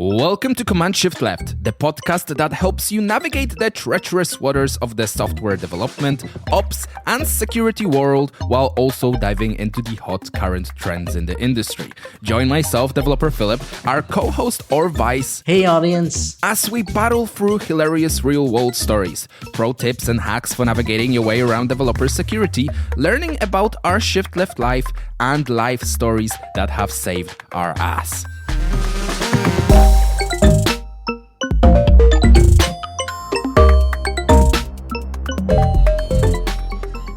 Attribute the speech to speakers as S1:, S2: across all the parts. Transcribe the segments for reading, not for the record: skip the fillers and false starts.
S1: Welcome to Command Shift Left, the podcast that helps you navigate the treacherous waters of the software development, ops, and security world while also diving into the hot current trends in the industry. Join myself, developer Philip, our co-host or Vice.
S2: Hey audience!
S1: As we battle through hilarious real-world stories, pro tips and hacks for navigating your way around developer security, learning about our Shift Left life, and life stories that have saved our ass.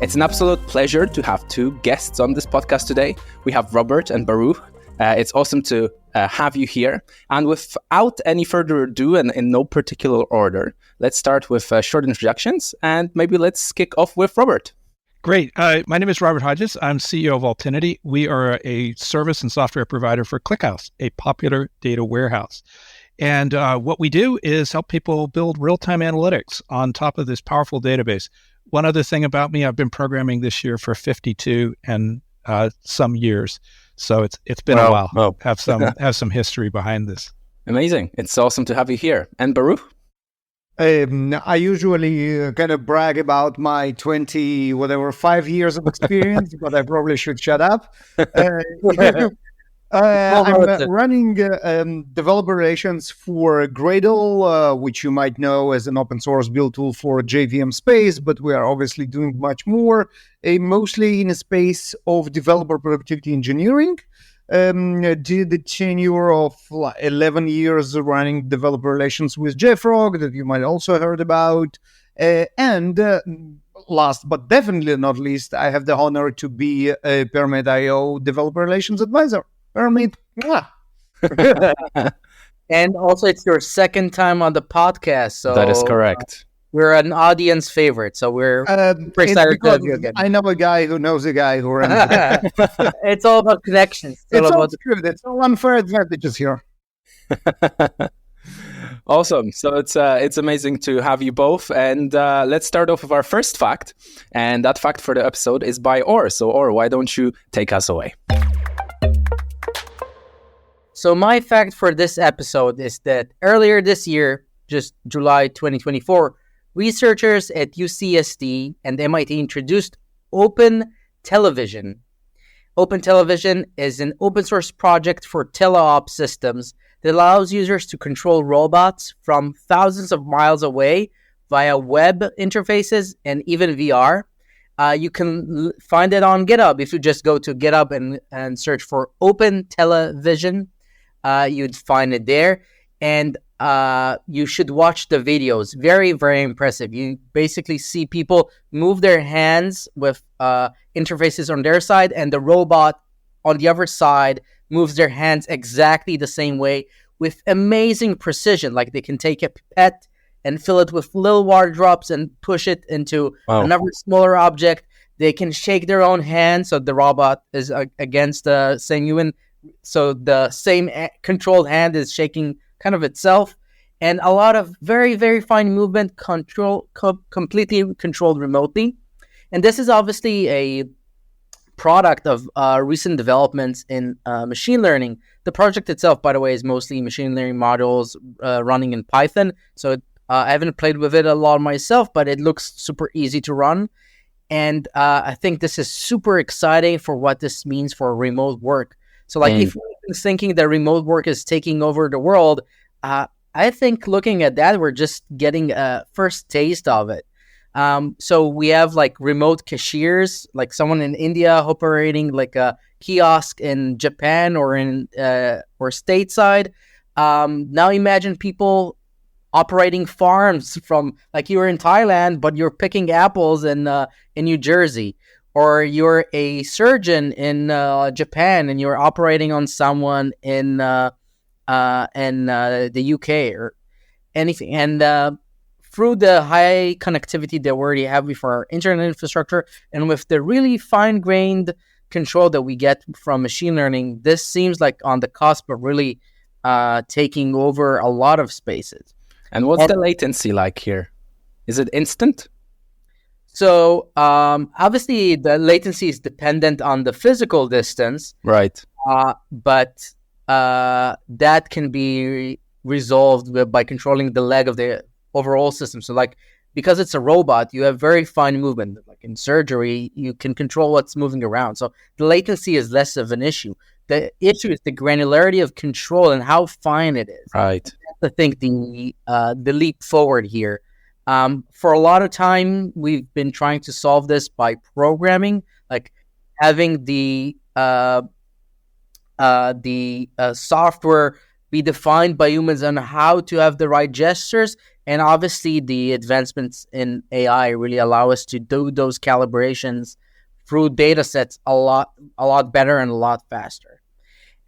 S1: It's an absolute pleasure to have two guests on this podcast today. We have Robert and Baruch. It's awesome to have you here. And without any further ado, and in no particular order, let's start with short introductions, and maybe let's kick off with Robert.
S3: Great. My name is Robert Hodges. I'm CEO of Altinity. We are a service and software provider for ClickHouse, a popular data warehouse. And what we do is help people build real-time analytics on top of this powerful database. One other thing about me, I've been programming this year for 52 and some years. So it's been a while.
S1: Wow.
S3: Have some history behind this.
S1: Amazing. It's awesome to have you here. And Baruch?
S4: I usually kind of brag about my 5 years of experience, but I probably should shut up. I'm running developer relations for Gradle, which you might know as an open source build tool for JVM space, but we are obviously doing much more, mostly in a space of developer productivity engineering. Did the tenure of 11 years running developer relations with JFrog that you might also heard about. And last but definitely not least, I have the honor to be a Permit.io developer relations advisor. Permit.
S2: And also, it's your second time on the podcast, so
S1: That is correct.
S2: We're an audience favorite, so we're super excited to have you again.
S4: I know a guy who knows a guy who runs it.
S2: It's all about connections.
S4: It's all true. It's all unfair advantages here.
S1: Awesome. So it's amazing to have you both. And let's start off with our first fact. And that fact for the episode is by Or. So Or, why don't you take us away?
S2: So my fact for this episode is that earlier this year, just July 2024, researchers at UCSD and MIT introduced Open Television. Open Television is an open source project for teleop systems that allows users to control robots from thousands of miles away via web interfaces and even VR. You can find it on GitHub. If you just go to GitHub and search for Open Television, you'd find it there. And you should watch the videos. Very, very impressive. You basically see people move their hands with interfaces on their side, and the robot on the other side moves their hands exactly the same way with amazing precision. Like they can take a pipette and fill it with little water drops and push it into another smaller object. They can shake their own hand, so the robot is against the same human. So the same controlled hand is shaking kind of itself, and a lot of very, very fine movement completely controlled remotely. And this is obviously a product of recent developments in machine learning. The project itself, by the way, is mostly machine learning modules running in Python. So I haven't played with it a lot myself, but it looks super easy to run. And I think this is super exciting for what this means for remote work. So if you're thinking that remote work is taking over the world, I think looking at that, we're just getting a first taste of it. So we have remote cashiers, like someone in India operating like a kiosk in Japan or or stateside. Now imagine people operating farms from you're in Thailand, but you're picking apples in New Jersey. Or you're a surgeon in Japan and you're operating on someone in the UK or anything. And through the high connectivity that we already have with our internet infrastructure and with the really fine-grained control that we get from machine learning, this seems like on the cusp of really taking over a lot of spaces.
S1: And what's the latency like here? Is it instant?
S2: So obviously the latency is dependent on the physical distance.
S1: Right.
S2: But that can be resolved by controlling the leg of the overall system. So like, because it's a robot, you have very fine movement. Like in surgery, you can control what's moving around. So the latency is less of an issue. The issue is the granularity of control and how fine it is.
S1: Right.
S2: I think the leap forward here. For a lot of time, we've been trying to solve this by programming, like having the software be defined by humans on how to have the right gestures. And obviously, the advancements in AI really allow us to do those calibrations through data sets a lot better and a lot faster.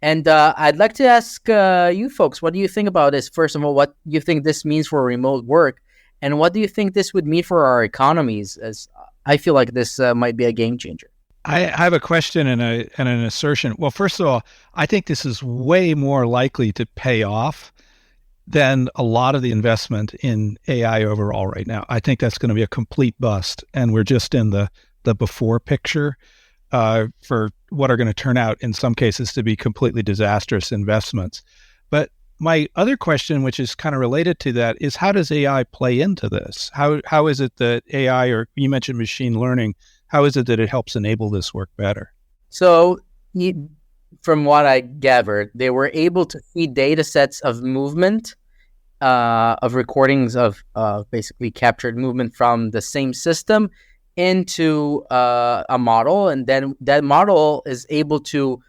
S2: And I'd like to ask you folks, what do you think about this? First of all, what do you think this means for remote work? And what do you think this would mean for our economies? As I feel like this might be a game changer.
S3: I have a question and an assertion. Well, first of all, I think this is way more likely to pay off than a lot of the investment in AI overall right now. I think that's going to be a complete bust, and we're just in the before picture for what are going to turn out in some cases to be completely disastrous investments. But my other question, which is kind of related to that, is how does AI play into this? How is it that AI, or you mentioned machine learning, how is it that it helps enable this work better?
S2: So from what I gathered, they were able to feed data sets of movement, of recordings of basically captured movement from the same system into a model, and then that model is able to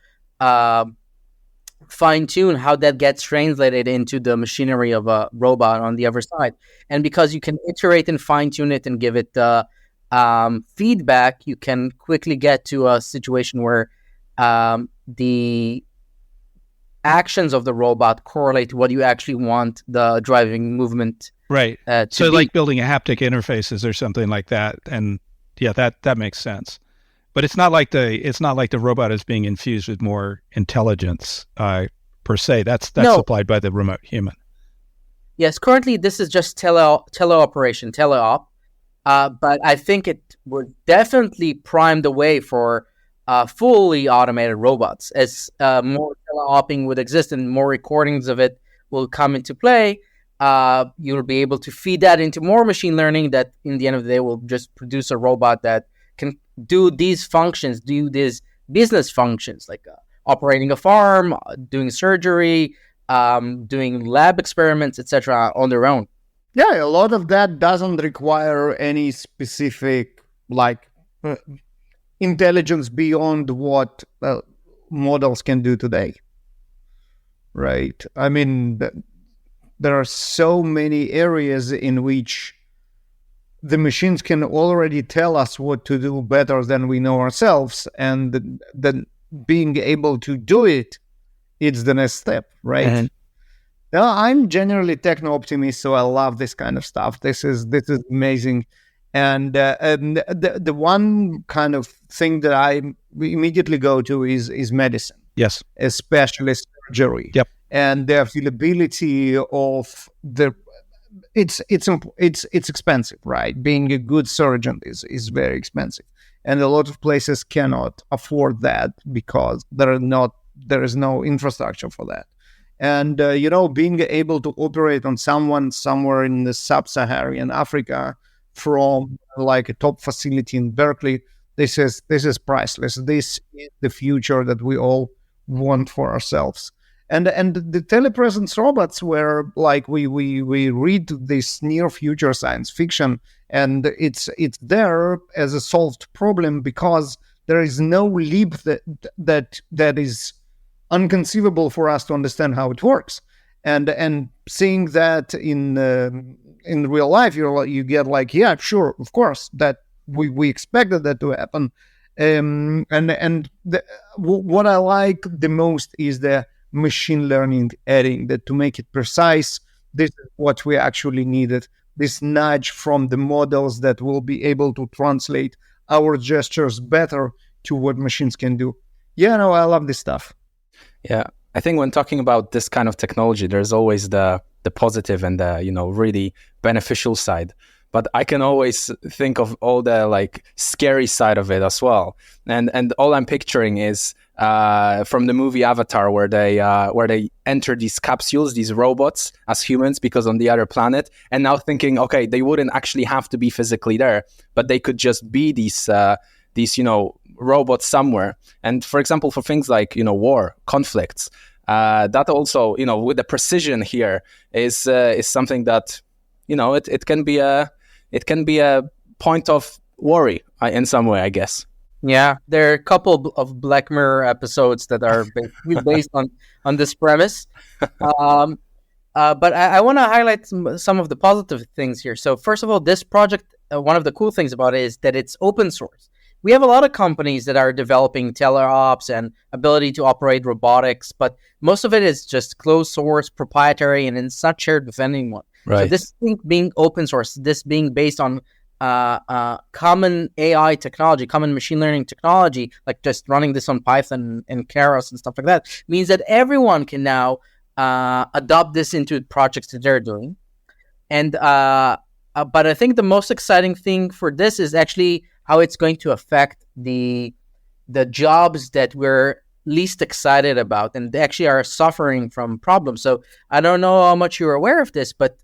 S2: fine-tune how that gets translated into the machinery of a robot on the other side. And because you can iterate and fine-tune it and give it feedback, you can quickly get to a situation where the actions of the robot correlate to what you actually want the driving movement
S3: right
S2: to be.
S3: Like building a haptic interfaces or something like that. And yeah, that makes sense. But it's not like the robot is being infused with more intelligence per se. That's supplied by the remote human.
S2: Yes, currently this is just teleop. But I think it would definitely prime the way for fully automated robots. As more teleoping would exist and more recordings of it will come into play, you'll be able to feed that into more machine learning that in the end of the day will just produce a robot that can do these functions, do these business functions, like operating a farm, doing surgery, doing lab experiments, etc. on their own.
S4: Yeah, a lot of that doesn't require any specific intelligence beyond what models can do today, right? I mean, there are so many areas in which the machines can already tell us what to do better than we know ourselves, and then being able to do it, it's the next step, right? Mm-hmm. Now, I'm generally techno-optimist, so I love this kind of stuff. This is amazing. And the one kind of thing that I immediately go to is medicine.
S3: Yes.
S4: Especially surgery.
S3: Yep.
S4: And the availability of it's expensive, right? Being a good surgeon is very expensive. And a lot of places cannot afford that because there is no infrastructure for that. And, being able to operate on someone somewhere in the sub-Saharan Africa from like a top facility in Berkeley, this is priceless. This is the future that we all want for ourselves. And the telepresence robots were like, we read this near future science fiction, and it's there as a solved problem because there is no leap that is unconceivable for us to understand how it works, and seeing that in real life, you get like, yeah, sure, of course, that we expected that to happen, what I like the most is the machine learning adding that to make it precise. This is what we actually needed. This nudge from the models that will be able to translate our gestures better to what machines can do. Yeah, no, I love this stuff.
S1: Yeah, I think when talking about this kind of technology, there's always the positive and the really beneficial side. But I can always think of all the like scary side of it as well. And all I'm picturing is from the movie Avatar, where they enter these capsules, these robots as humans, because on the other planet, and now thinking, okay, they wouldn't actually have to be physically there, but they could just be these robots somewhere. And for example, for things like war, conflicts, that also with the precision here is something that it can be a point of worry in some way, I guess.
S2: Yeah, there are a couple of Black Mirror episodes that are based on this premise. But I want to highlight some of the positive things here. So first of all, this project, one of the cool things about it is that it's open source. We have a lot of companies that are developing teleops and ability to operate robotics, but most of it is just closed source, proprietary, and it's not shared with anyone.
S1: Right.
S2: So this thing being open source, this being based on common AI technology, common machine learning technology, like just running this on Python and Keras and stuff like that, means that everyone can now adopt this into projects that they're doing. And but I think the most exciting thing for this is actually how it's going to affect the jobs that we're least excited about and they actually are suffering from problems. So I don't know how much you're aware of this, but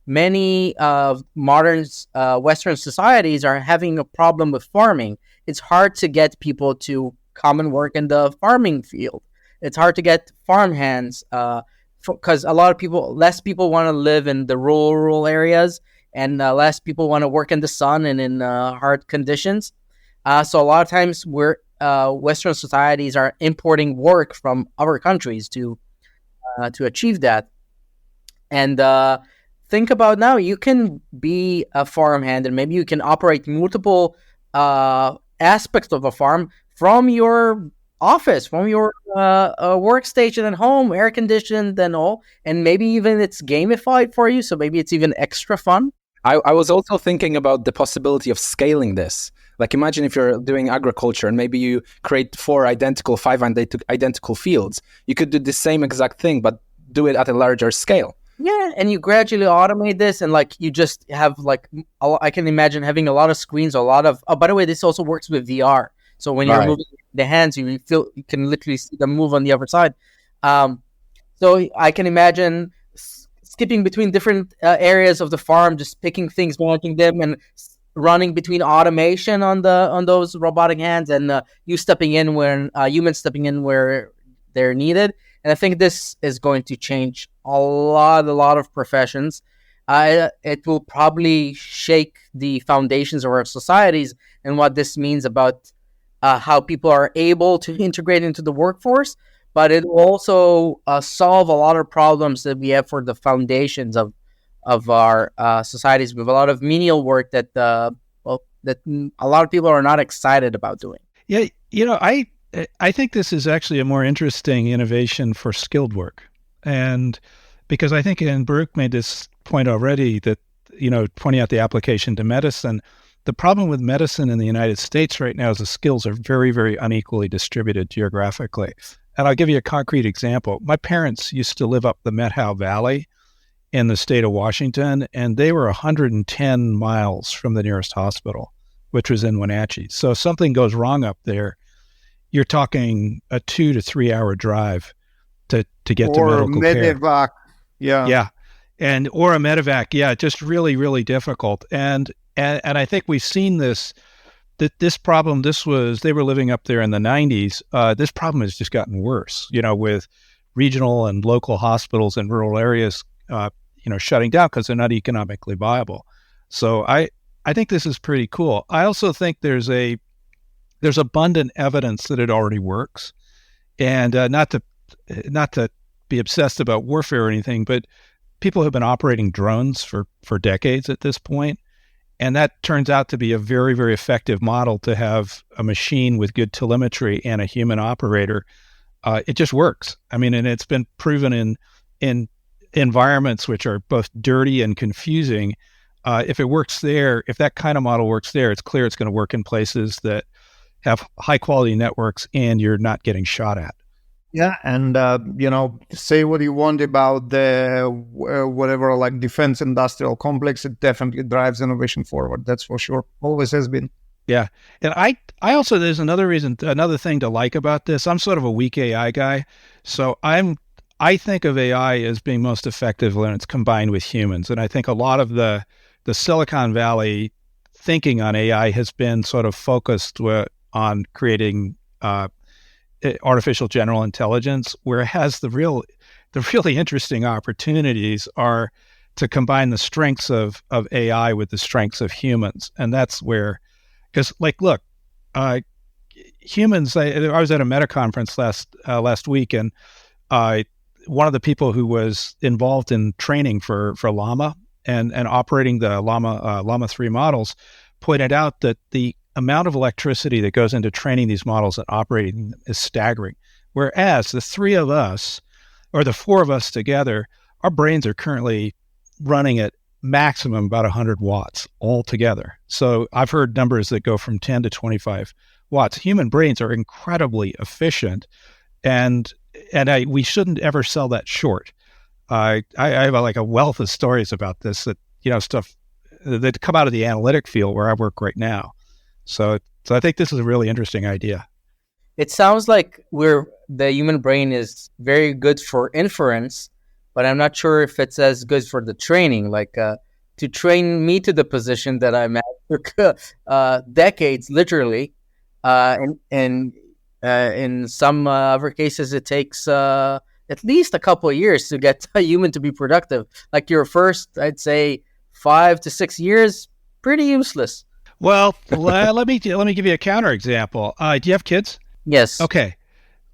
S2: many of modern Western societies are having a problem with farming. It's hard to get people to come and work in the farming field. It's hard to get farm hands because less people want to live in the rural areas, and less people want to work in the sun and in hard conditions. So a lot of times Western societies are importing work from other countries to achieve that. And think about now, you can be a farmhand and maybe you can operate multiple aspects of a farm from your office, from your workstation at home, air conditioned and all. And maybe even it's gamified for you. So maybe it's even extra fun.
S1: I was also thinking about the possibility of scaling this. Like imagine if you're doing agriculture and maybe you create 5 identical fields. You could do the same exact thing, but do it at a larger scale.
S2: Yeah, and you gradually automate this, and like you just have like I can imagine having a lot of screens, a lot of. Oh, by the way, this also works with VR. So when you're moving the hands, you can literally see them move on the other side. So I can imagine skipping between different areas of the farm, just picking things, marking them, and running between automation on those robotic hands, and humans stepping in where they're needed. And I think this is going to change a lot of professions. It will probably shake the foundations of our societies and what this means about how people are able to integrate into the workforce. But it will also solve a lot of problems that we have for the foundations of our societies, with a lot of menial work that that a lot of people are not excited about doing.
S3: Yeah, I think this is actually a more interesting innovation for skilled work. And because I think, and Baruch made this point already, that, pointing out the application to medicine, the problem with medicine in the United States right now is the skills are very, very unequally distributed geographically. And I'll give you a concrete example. My parents used to live up the Methow Valley in the state of Washington, and they were 110 miles from the nearest hospital, which was in Wenatchee. So if something goes wrong up there, you're talking a 2 to 3 hour drive to get to medical care.
S4: Medevac.
S3: Yeah. Or a medevac. Yeah. Just really, really difficult. And I think we've seen this problem. They were living up there in the 90s. This problem has just gotten worse, with regional and local hospitals in rural areas, shutting down because they're not economically viable. So I think this is pretty cool. I also think there's abundant evidence that it already works, and not to be obsessed about warfare or anything, but people have been operating drones for decades at this point, and that turns out to be a very, very effective model to have a machine with good telemetry and a human operator. It just works. I mean, and it's been proven in environments which are both dirty and confusing. If it works there, if that kind of model works there, it's clear it's going to work in places that have high quality networks and you're not getting shot at.
S4: Yeah, and say what you want about the whatever, like defense industrial complex, it definitely drives innovation forward. That's for sure. Always has been.
S3: Yeah. And I also, there's another thing to like about this. I'm sort of a weak AI guy. So I think of AI as being most effective when it's combined with humans. And I think a lot of the Silicon Valley thinking on AI has been sort of focused on creating artificial general intelligence, whereas the really interesting opportunities are to combine the strengths of AI with the strengths of humans. And that's where, because like, look, humans, I was at a Meta conference last week, and one of the people who was involved in training for Llama and operating the Llama 3 models pointed out that the amount of electricity that goes into training these models and operating them is staggering. Whereas the three of us, or the four of us together, our brains are currently running at maximum about 100 watts altogether. So I've heard numbers that go from 10 to 25 watts. Human brains are incredibly efficient, and we shouldn't ever sell that short. I have like a wealth of stories about this that, stuff that come out of the analytic field where I work right now. So I think this is a really interesting idea.
S2: It sounds like the human brain is very good for inference, but I'm not sure if it's as good for the training. Like to train me to the position that I'm at took decades, literally, and in some other cases it takes at least a couple of years to get a human to be productive. Like your first, I'd say, 5 to 6 years, pretty useless.
S3: Well, let me give you a counterexample. Do you have kids?
S2: Yes.
S3: Okay.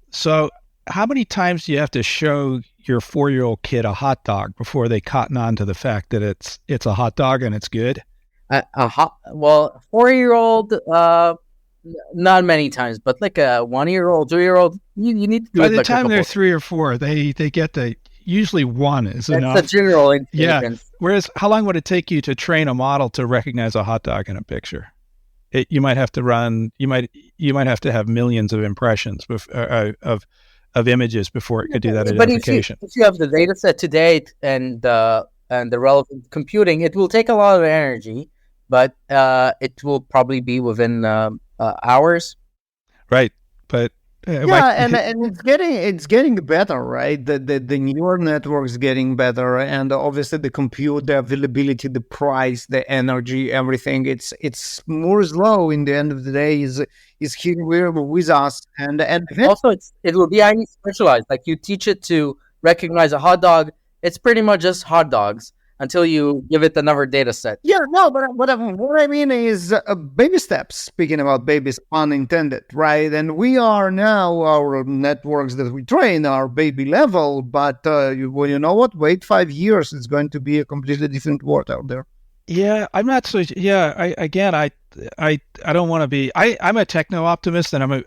S3: So how many times do you have to show your 4-year-old kid a hot dog before they cotton on to the fact that it's a hot dog and it's good?
S2: Well, 4-year-old, not many times, but like a 1-year-old, 2-year-old, you need to do
S3: By
S2: it
S3: the
S2: like
S3: time they're 3 or 4, they get usually one is enough.
S2: That's the general intelligence.
S3: Yeah. Whereas, how long would it take you to train a model to recognize a hot dog in a picture? You might have to have millions of impressions of images before it could do that identification.
S2: If you have the data set to date and the relevant computing, it will take a lot of energy, but it will probably be within hours.
S3: Right, but
S4: and it's getting better, right? The neural networks getting better, and obviously the compute, the availability, the price, the energy, everything. It's more slow. In the end of the day, is here with us, and
S2: also it will be highly specialized. Like you teach it to recognize a hot dog, it's pretty much just hot dogs until you give it another data set.
S4: Yeah, no, but what I mean is baby steps. Speaking about babies, pun intended, right? And we are now, our networks that we train are baby level, but you know what? Wait 5 years, it's going to be a completely different world out there.
S3: Yeah, I'm not so. Yeah, I don't want to be. I'm a techno optimist, and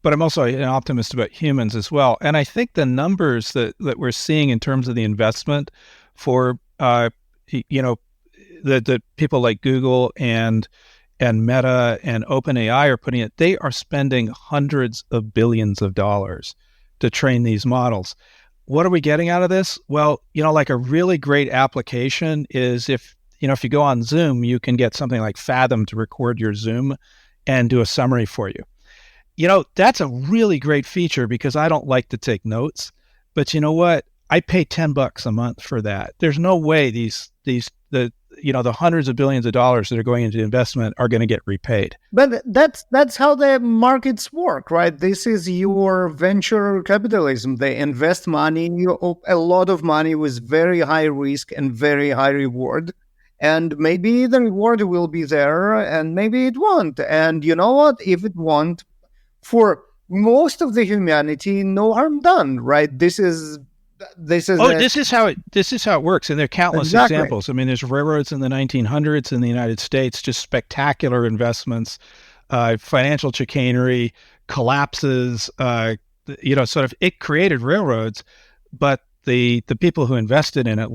S3: but I'm also an optimist about humans as well. And I think the numbers that we're seeing in terms of the investment for the people like Google and Meta and OpenAI are putting it, they are spending hundreds of billions of dollars to train these models. What are we getting out of this? Well, like a really great application is if you go on Zoom, you can get something like Fathom to record your Zoom and do a summary for you. That's a really great feature because I don't like to take notes, but you know what? I pay $10 a month for that. There's no way the hundreds of billions of dollars that are going into investment are going to get repaid.
S4: But that's how the markets work, right? This is your venture capitalism. They invest money, a lot of money with very high risk and very high reward. And maybe the reward will be there and maybe it won't. And you know what? If it won't, for most of the humanity, no harm done, right? This is how it works, and there are countless examples. I mean, there's railroads in the 1900s in the United States, just spectacular investments, financial chicanery, collapses. It created railroads, but the people who invested in it,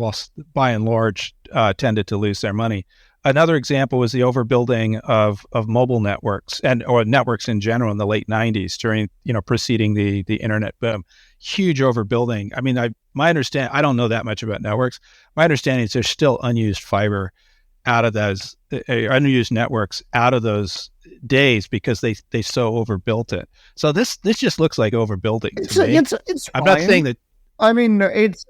S4: by and large, tended to lose their money. Another example was the overbuilding of mobile networks or networks in general in the late 90s during preceding the internet boom. Huge overbuilding. I mean, I don't know that much about networks. My understanding is there's still unused fiber out of those unused networks out of those
S3: days because they so overbuilt it. So this just looks like overbuilding to me.
S4: It's
S3: I'm not saying that.
S4: I mean, this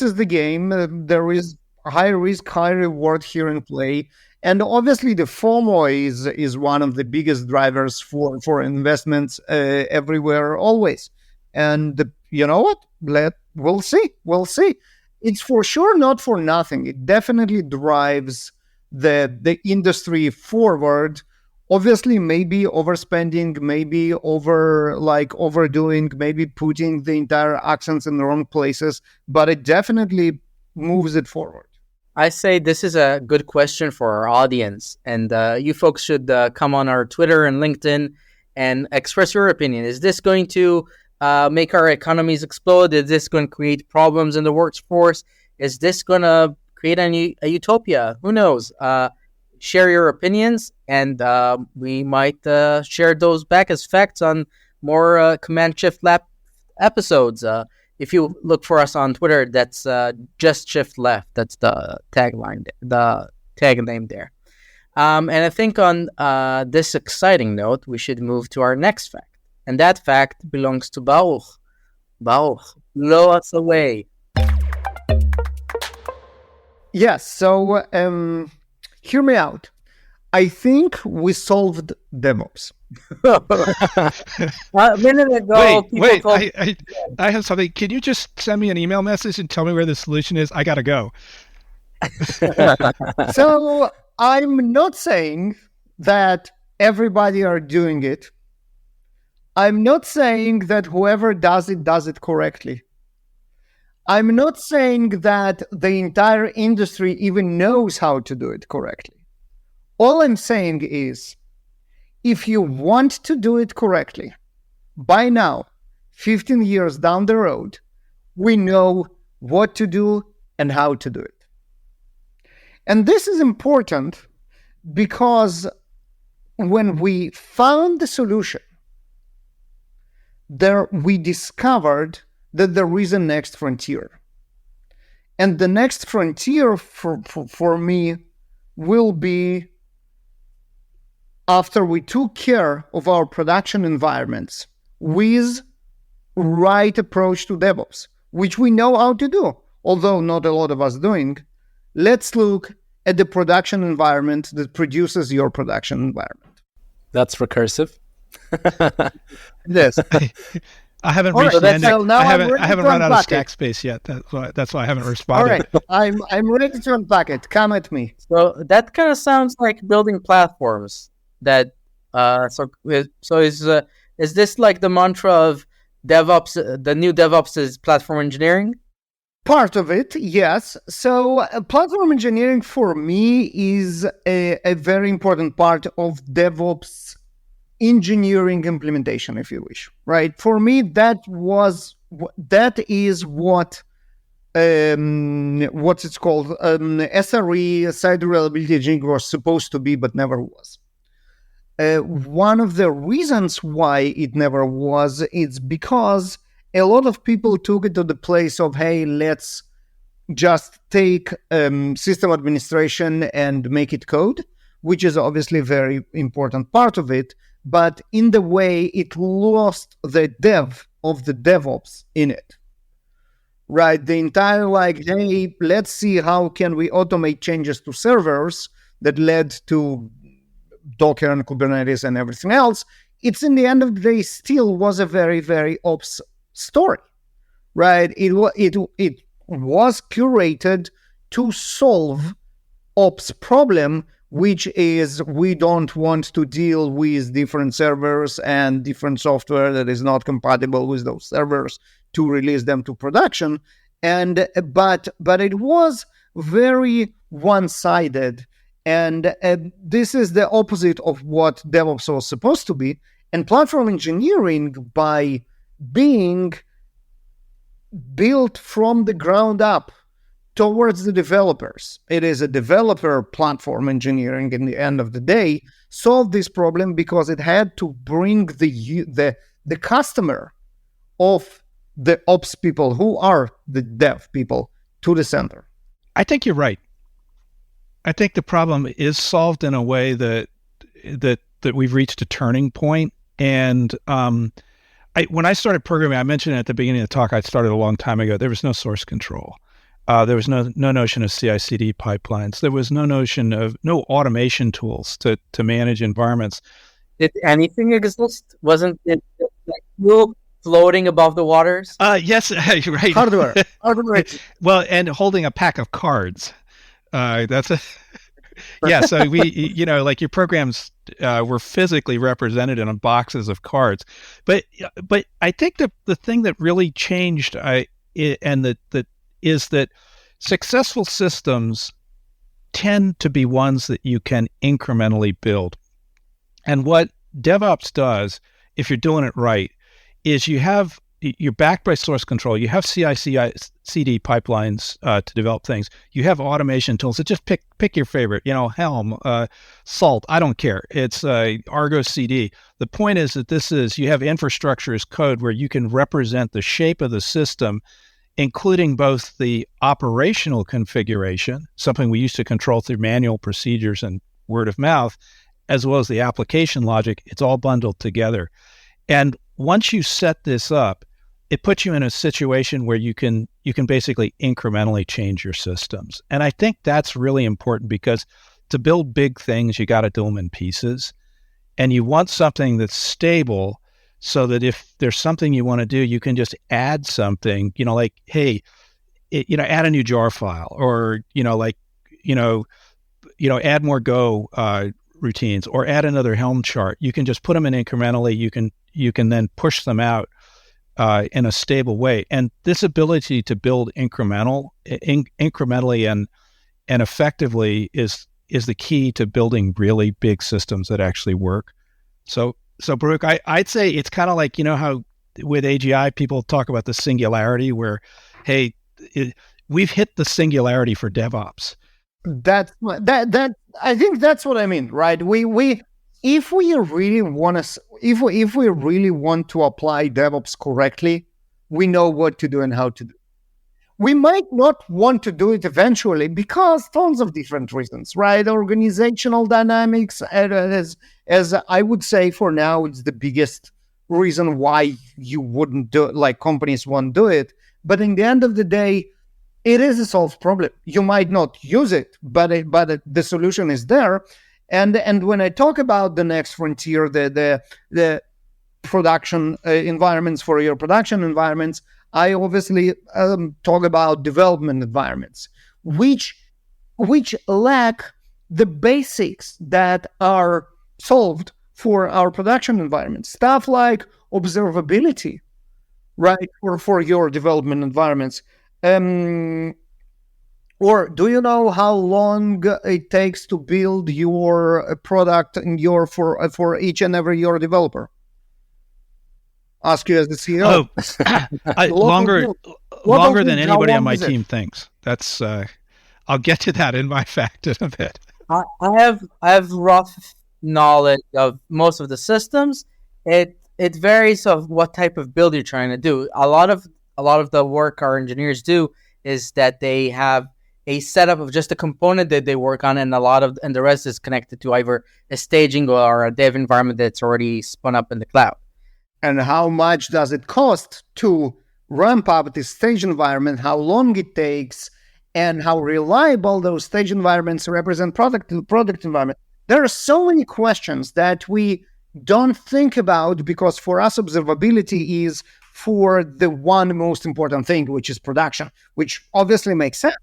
S4: is the game. There is high risk, high reward here in play, and obviously the FOMO is one of the biggest drivers for investments everywhere, always. And you know what? We'll see. We'll see. It's for sure not for nothing. It definitely drives the industry forward. Obviously, maybe overspending, maybe overdoing, maybe putting the entire accents in the wrong places, but it definitely moves it forward.
S2: I say this is a good question for our audience, and you folks should come on our Twitter and LinkedIn and express your opinion. Is this going to make our economies explode? Is this going to create problems in the workforce? Is this going to create a utopia? Who knows? Share your opinions, and we might share those back as facts on more Command Shift Left episodes. If you look for us on Twitter, that's just Shift Left. That's the tagline, the tag name there. And I think on this exciting note, we should move to our next fact. And that fact belongs to Baruch. Baruch, blow us away.
S4: Yes, so hear me out. I think we solved DevOps.
S2: A minute ago,
S3: wait! I have something. Can you just send me an email message and tell me where the solution is? I gotta go.
S4: So I'm not saying that everybody are doing it. I'm not saying that whoever does it correctly. I'm not saying that the entire industry even knows how to do it correctly. All I'm saying is, if you want to do it correctly, by now, 15 years down the road, we know what to do and how to do it. And this is important because when we found the solution, we discovered that there is a next frontier. And the next frontier for me will be after we took care of our production environments with right approach to DevOps, which we know how to do, although not a lot of us doing. Let's look at the production environment that produces your production environment.
S1: That's recursive.
S4: Yes.
S3: I haven't
S4: All
S3: reached
S4: right,
S3: the end.
S4: so now
S3: I haven't run out of
S4: unpack
S3: stack
S4: it.
S3: space yet. That's why I haven't
S4: All
S3: responded.
S4: right, I'm ready to unpack it. Come at me.
S2: So that kind of sounds like building platforms. That so is this like the mantra of DevOps? The new DevOps is platform engineering.
S4: Part of it, yes. So platform engineering for me is a very important part of DevOps engineering implementation, if you wish, right? For me, that is what what's it called? SRE, site reliability engineering, was supposed to be, but never was. One of the reasons why it never was, it's because a lot of people took it to the place of, hey, let's just take system administration and make it code, which is obviously a very important part of it. But in the way, it lost the dev of the DevOps in it, right? The entire hey, let's see how can we automate changes to servers that led to Docker and Kubernetes and everything else. It's in the end of the day still was a very, very ops story, right? It was curated to solve ops problem, which is we don't want to deal with different servers and different software that is not compatible with those servers to release them to production. And but it was very one-sided, and this is the opposite of what DevOps was supposed to be. And platform engineering, by being built from the ground up towards the developers, it is a developer platform engineering in the end of the day, solved this problem because it had to bring the customer of the ops people, who are the dev people, to the center.
S3: I think you're right. I think the problem is solved in a way that that we've reached a turning point. And when I started programming, I mentioned at the beginning of the talk, I started a long time ago. There was no source control. There was no notion of CI/CD pipelines. There was no notion of no automation tools to manage environments.
S2: Did anything exist? Wasn't it like fuel floating above the waters?
S3: Yes, right.
S4: Hardware.
S3: Well, and holding a pack of cards. That's a yeah. So we, like your programs were physically represented in boxes of cards. But I think the thing that really changed, is that successful systems tend to be ones that you can incrementally build. And what DevOps does, if you're doing it right, is you're backed by source control. You have CI/CD pipelines to develop things. You have automation tools. So just pick your favorite. Helm, Salt. I don't care. It's Argo CD. The point is that you have infrastructure as code where you can represent the shape of the system, including both the operational configuration, something we used to control through manual procedures and word of mouth, as well as the application logic. It's all bundled together. And once you set this up, it puts you in a situation where you can basically incrementally change your systems. And I think that's really important, because to build big things, you got to do them in pieces. And you want something that's stable, so that if there's something you want to do, you can just add something, like, hey, add a new jar file, or, add more Go routines, or add another Helm chart. You can just put them in incrementally. You can then push them out in a stable way. And this ability to build incrementally and effectively is the key to building really big systems that actually work. So Baruch, I'd say it's kind of like, how with AGI people talk about the singularity, where, hey, we've hit the singularity for DevOps.
S4: That I think that's what I mean, right? If we really want to apply DevOps correctly, we know what to do and how to do. We might not want to do it eventually because tons of different reasons, right? Organizational dynamics, as I would say for now, it's the biggest reason why you wouldn't do it, like companies won't do it. But in the end of the day, it is a solved problem. You might not use it, but the solution is there. And when I talk about the next frontier, the production environments for your production environments, I obviously talk about development environments, which lack the basics that are solved for our production environments. Stuff like observability, right, for your development environments. Or do you know how long it takes to build your product in for each and every your developer? Ask you as the CEO.
S3: Longer than anybody on my team thinks. That's I'll get to that in my fact in a bit.
S2: I have rough knowledge of most of the systems. It varies of what type of build you're trying to do. A lot of the work our engineers do is that they have a setup of just a component that they work on, and the rest is connected to either a staging or a dev environment that's already spun up in the cloud.
S4: And how much does it cost to ramp up this stage environment, how long it takes, and how reliable those stage environments represent product environment. There are so many questions that we don't think about, because for us, observability is for the one most important thing, which is production, which obviously makes sense.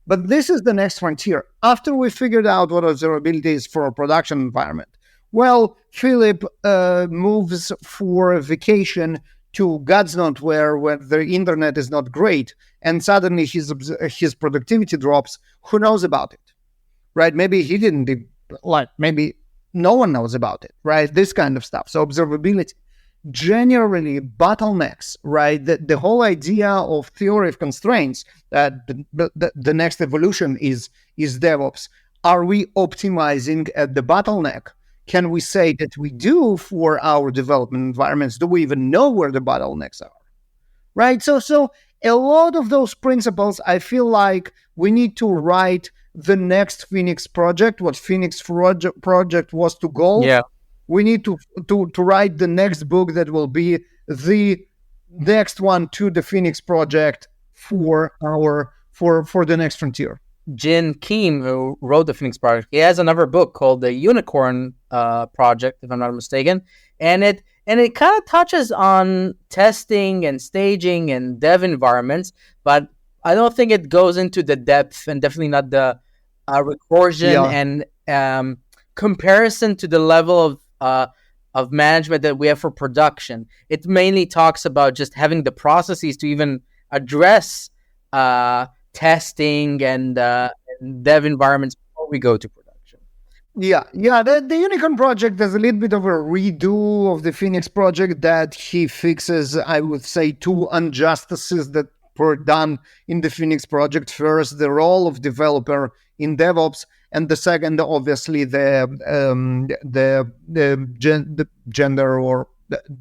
S4: But this is the next frontier. After we figured out what observability is for a production environment, well, Philip moves for a vacation to God's not where the internet is not great, and suddenly his productivity drops. Who knows about it, right? Maybe he didn't, maybe no one knows about it, right? This kind of stuff. So observability, generally bottlenecks, right? The whole idea of theory of constraints, that the next evolution is DevOps. Are we optimizing at the bottleneck? Can we say that we do for our development environments? Do we even know where the bottlenecks are? Right? So a lot of those principles, I feel like we need to write the next Phoenix project, what Phoenix project was to goal.
S2: Yeah.
S4: We need to write the next book that will be the next one to the Phoenix project for the next frontier.
S2: Jin Kim, who wrote the Phoenix Project, he has another book called the Unicorn Project, if I'm not mistaken, and it kind of touches on testing and staging and dev environments, but I don't think it goes into the depth and definitely not the recursion and comparison to the level of management that we have for production. It mainly talks about just having the processes to even address testing and dev environments before we go to production.
S4: Yeah. The Unicorn project is a little bit of a redo of the Phoenix project that he fixes, I would say, two injustices that were done in the Phoenix project. First, the role of developer in DevOps, and the second, obviously, the gender or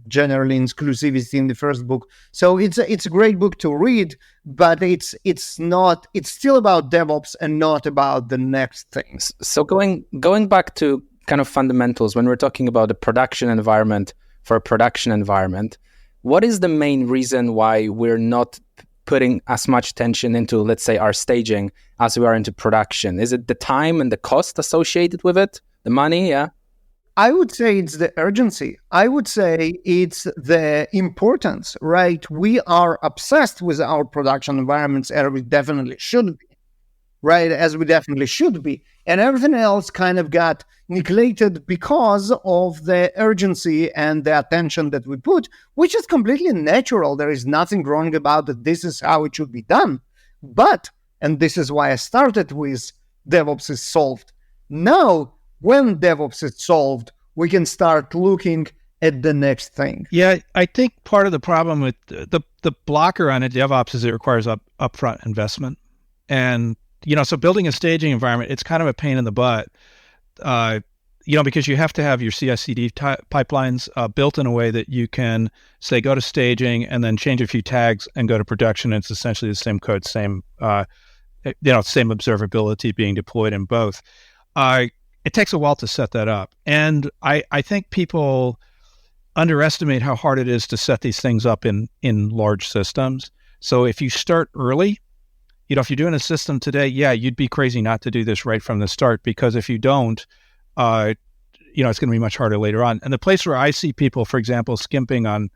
S4: generally inclusivity in the first book. So it's a great book to read, but it's still about DevOps and not about the next things.
S1: So going back to kind of fundamentals, when we're talking about a production environment for a production environment, what is the main reason why we're not putting as much attention into, let's say, our staging as we are into production? Is it the time and the cost associated with it? The money, yeah?
S4: I would say it's the urgency. I would say it's the importance, right? We are obsessed with our production environments, as we definitely should be, right? As we definitely should be. And everything else kind of got neglected because of the urgency and the attention that we put, which is completely natural. There is nothing wrong about it. This is how it should be done. But, and this is why I started with DevOps is solved. Now, when DevOps is solved, we can start looking at the next thing.
S3: Yeah, I think part of the problem with the blocker on a DevOps is it requires upfront investment. And, so building a staging environment, it's kind of a pain in the butt, because you have to have your CI/CD pipelines built in a way that you can, say, go to staging and then change a few tags and go to production. And it's essentially the same code, same observability being deployed in both. It takes a while to set that up. And I think people underestimate how hard it is to set these things up in large systems. So if you start early, if you're doing a system today, you'd be crazy not to do this right from the start, because if you don't, it's going to be much harder later on. And the place where I see people, for example, skimping on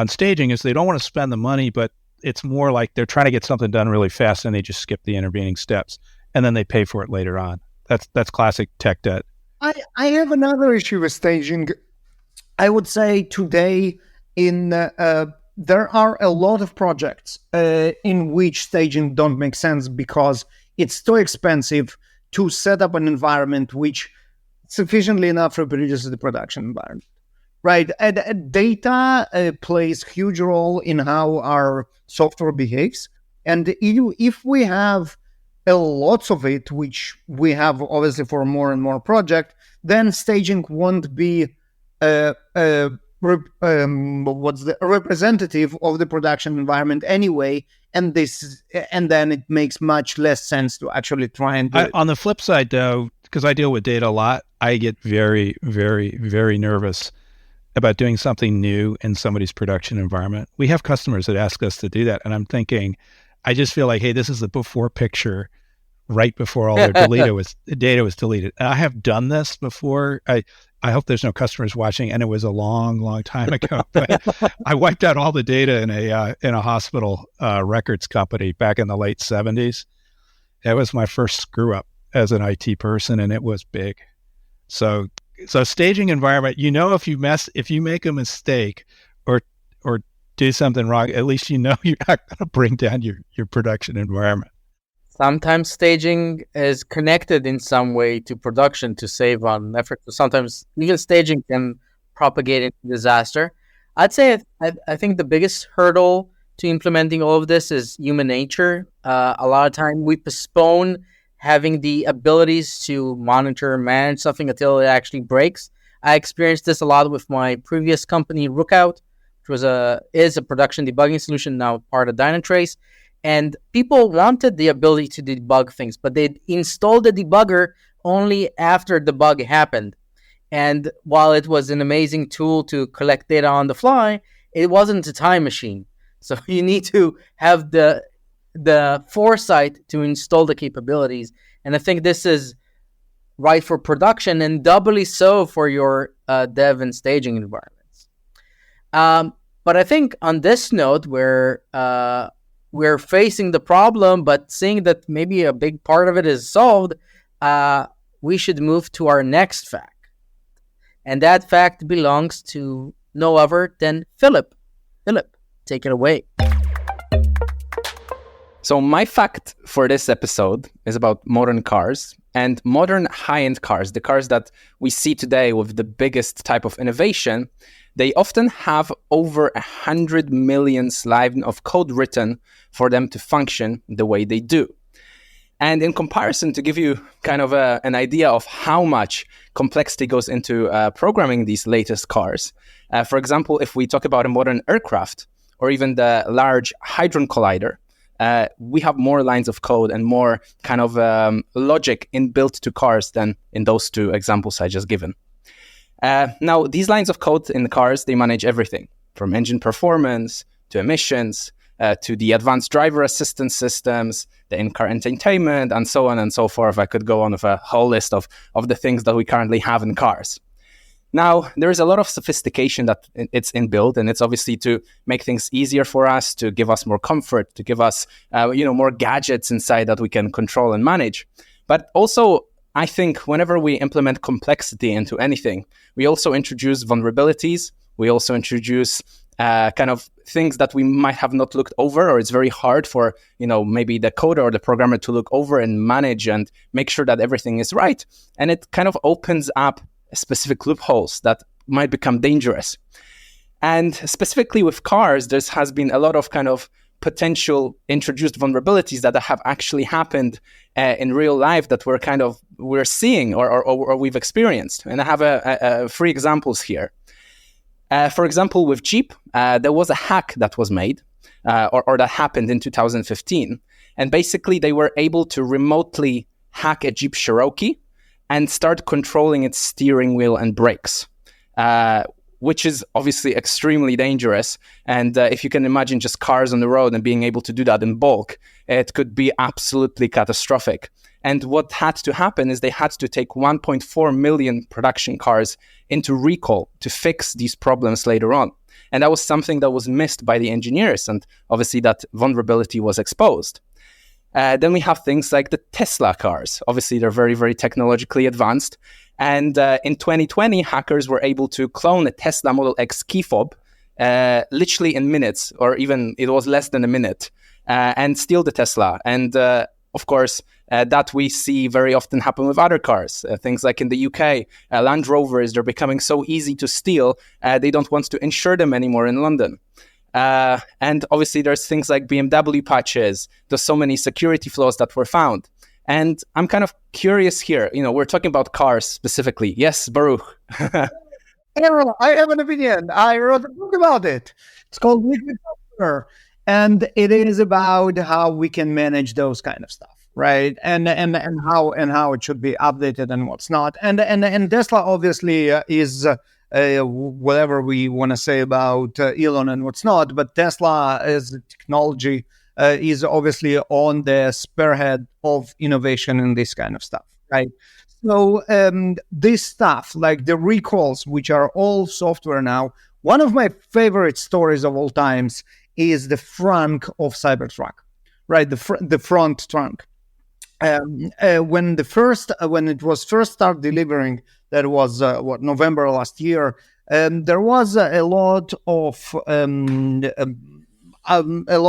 S3: staging is they don't want to spend the money, but it's more like they're trying to get something done really fast and they just skip the intervening steps and then they pay for it later on. That's classic tech debt.
S4: I have another issue with staging. I would say today there are a lot of projects in which staging don't make sense because it's too expensive to set up an environment which sufficiently enough reproduces the production environment. Right. Data plays a huge role in how our software behaves. And if we have lots of it, which we have obviously for more and more projects, then staging won't be representative of the production environment anyway. And then it makes much less sense to actually try and do it.
S3: On the flip side, though, because I deal with data a lot, I get very, very, very nervous about doing something new in somebody's production environment. We have customers that ask us to do that. And I'm thinking, I just feel like, hey, this is the before picture right before all their data was deleted. And I have done this before. I hope there's no customers watching, and it was a long, long time ago. But I wiped out all the data in a hospital records company back in the late 70s. That was my first screw up as an IT person, and it was big. So staging environment, if you make a mistake or do something wrong, at least you're not going to bring down your production environment.
S2: Sometimes staging is connected in some way to production to save on effort. Sometimes even staging can propagate into disaster. I'd say I think the biggest hurdle to implementing all of this is human nature. A lot of time we postpone having the abilities to monitor and manage something until it actually breaks. I experienced this a lot with my previous company, Rookout, which is a production debugging solution, now part of Dynatrace. And people wanted the ability to debug things, but they installed the debugger only after the bug happened. And while it was an amazing tool to collect data on the fly, it wasn't a time machine. So you need to have the foresight to install the capabilities. And I think this is right for production and doubly so for your dev and staging environments. But I think on this note, where we're facing the problem, but seeing that maybe a big part of it is solved, we should move to our next fact. And that fact belongs to no other than Philip. Philip, take it away.
S1: So my fact for this episode is about modern cars and modern high-end cars, the cars that we see today with the biggest type of innovation. They often have over 100 million lines of code written for them to function the way they do. And in comparison, to give you kind of an idea of how much complexity goes into programming these latest cars, for example, if we talk about a modern aircraft or even the Large Hadron Collider, we have more lines of code and more kind of logic inbuilt to cars than in those two examples I just given. Now, these lines of code in the cars, they manage everything from engine performance to emissions, to the advanced driver assistance systems, the in-car entertainment, and so on and so forth. I could go on with a whole list of the things that we currently have in cars. Now, there is a lot of sophistication that it's inbuilt, and it's obviously to make things easier for us, to give us more comfort, to give us more gadgets inside that we can control and manage. But also, I think whenever we implement complexity into anything, we also introduce vulnerabilities. We also introduce kind of things that we might have not looked over, or it's very hard for, maybe the coder or the programmer to look over and manage and make sure that everything is right. And it kind of opens up specific loopholes that might become dangerous. And specifically with cars, there has been a lot of kind of potential introduced vulnerabilities that have actually happened in real life that we're seeing or we've experienced. And I have 3 examples here. For example, with Jeep, there was a hack that was made or that happened in 2015. And basically, they were able to remotely hack a Jeep Cherokee and start controlling its steering wheel and brakes, which is obviously extremely dangerous. And if you can imagine just cars on the road and being able to do that in bulk, it could be absolutely catastrophic. And what had to happen is they had to take 1.4 million production cars into recall to fix these problems later on. And that was something that was missed by the engineers. And obviously that vulnerability was exposed. Then we have things like the Tesla cars. Obviously, they're very, very technologically advanced. And in 2020, hackers were able to clone a Tesla Model X key fob literally in minutes, or even it was less than a minute, and steal the Tesla. And of course, that we see very often happen with other cars. Things like in the UK, Land Rovers, they're becoming so easy to steal, they don't want to insure them anymore in London. And obviously, there's things like BMW patches. There's so many security flaws that were found. And I'm kind of curious here. We're talking about cars specifically. Yes, Baruch.
S4: Errol, I have an opinion. I wrote a book about it. It's called Liquid Software, and it is about how we can manage those kind of stuff, right? And how it should be updated and what's not. And Tesla obviously is whatever we want to say about Elon and what's not, but Tesla as a technology is obviously on the spearhead of innovation in this kind of stuff, right? So this stuff, like the recalls, which are all software now, one of my favorite stories of all times is the frunk of Cybertruck, right? The front trunk. When it was first started delivering, that was November last year. There was a lot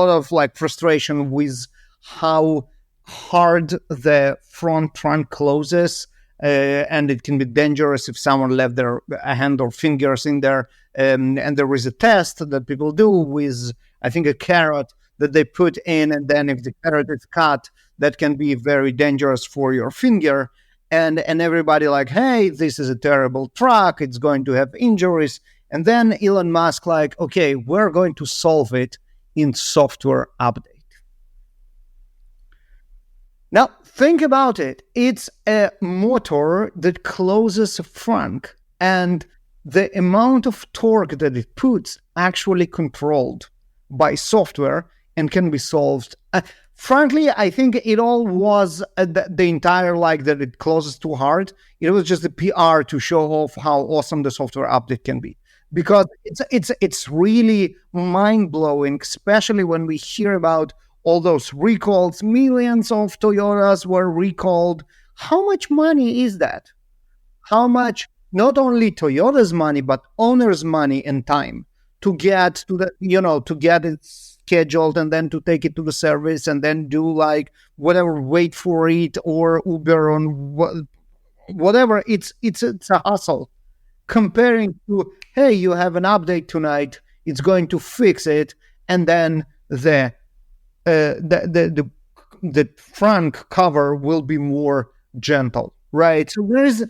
S4: of like frustration with how hard the front trunk closes, and it can be dangerous if someone left their hand or fingers in there. And there is a test that people do with, I think, a carrot that they put in, and then if the carrot is cut, that can be very dangerous for your finger. And everybody like, hey, this is a terrible truck. It's going to have injuries. And then Elon Musk like, okay, we're going to solve it in software update. Now, think about it. It's a motor that closes a frunk, and the amount of torque that it puts actually controlled by software and can be solved. Frankly, I think it all was the entire that it closes too hard. It was just the PR to show off how awesome the software update can be, because it's really mind blowing, especially when we hear about all those recalls. Millions of Toyotas were recalled. How much money is that? How much? Not only Toyota's money, but owners' money and time to get to to get it scheduled and then to take it to the service and then do whatever, wait for it, or Uber on whatever. It's a hustle. Comparing to, hey, you have an update tonight, it's going to fix it, and then the front cover will be more gentle, right? So there is.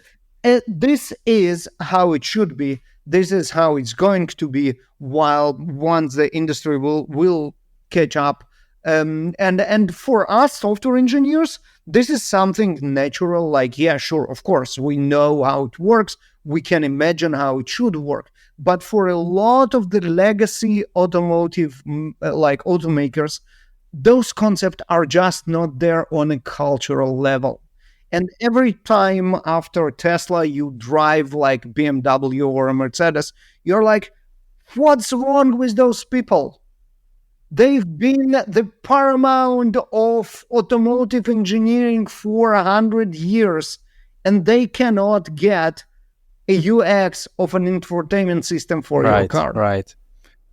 S4: This is how it should be. This is how it's going to be. While once the industry will catch up, and for us software engineers, this is something natural. Yeah, sure, of course, we know how it works. We can imagine how it should work. But for a lot of the legacy automotive automakers, those concepts are just not there on a cultural level. And every time after Tesla, you drive BMW or a Mercedes, you're like, what's wrong with those people? They've been the paramount of automotive engineering for 100 years, and they cannot get a UX of an infotainment system for your car.
S1: Right.